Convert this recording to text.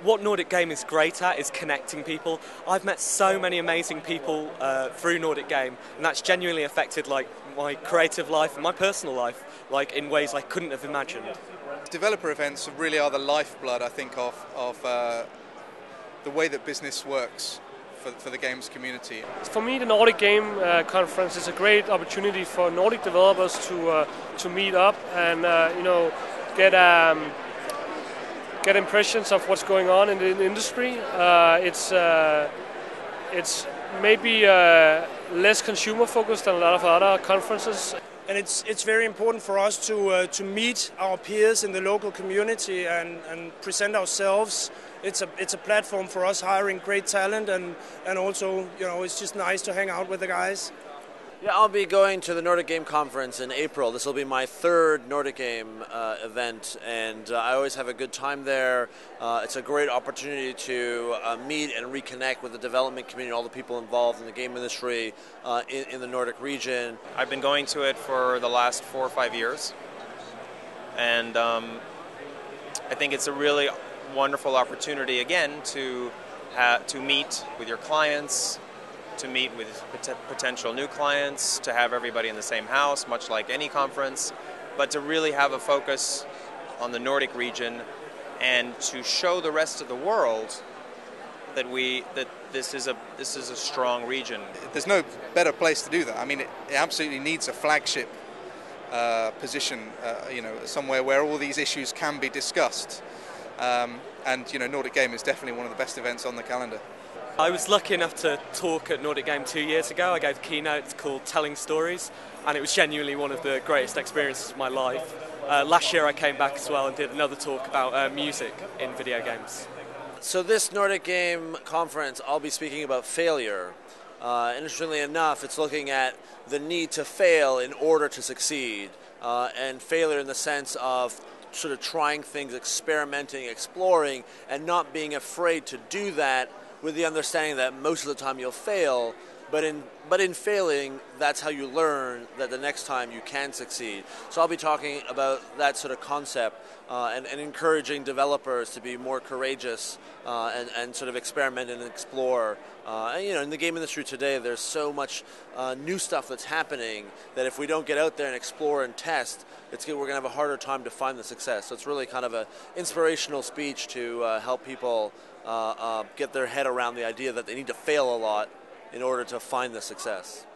what Nordic Game is great at is connecting people. I've met so many amazing people through Nordic Game, and that's genuinely affected like my creative life and my personal life, like in ways I couldn't have imagined. Developer events really are the lifeblood, I think, of the way that business works for the games community. For me, the Nordic Game Conference is a great opportunity for Nordic developers to meet up and get impressions of what's going on in the industry. It's maybe less consumer focused than a lot of other conferences. And it's very important for us to meet our peers in the local community and present ourselves. It's a platform for us hiring great talent, and also it's just nice to hang out with the guys. Yeah, I'll be going to the Nordic Game Conference in April. This will be my third Nordic Game event, and I always have a good time there. It's a great opportunity to meet and reconnect with the development community, all the people involved in the game industry in the Nordic region. I've been going to it for the last 4 or 5 years, and I think it's a really wonderful opportunity again to meet with your clients, to meet with potential new clients, to have everybody in the same house, much like any conference, but to really have a focus on the Nordic region and to show the rest of the world that this is a strong region. There's no better place to do that. I mean, it absolutely needs a flagship position, somewhere where all these issues can be discussed. And Nordic Game is definitely one of the best events on the calendar. I was lucky enough to talk at Nordic Game 2 years ago. I gave a keynote called Telling Stories, and it was genuinely one of the greatest experiences of my life. Last year I came back as well and did another talk about music in video games. So this Nordic Game Conference, I'll be speaking about failure. Interestingly enough, it's looking at the need to fail in order to succeed, and failure in the sense of sort of trying things, experimenting, exploring, and not being afraid to do that, with the understanding that most of the time you'll fail, but in failing, that's how you learn that the next time you can succeed. So I'll be talking about that sort of concept and encouraging developers to be more courageous and sort of experiment and explore. In the game industry today, there's so much new stuff that's happening that if we don't get out there and explore and test, we're going to have a harder time to find the success. So it's really kind of an inspirational speech to help people get their head around the idea that they need to fail a lot in order to find the success.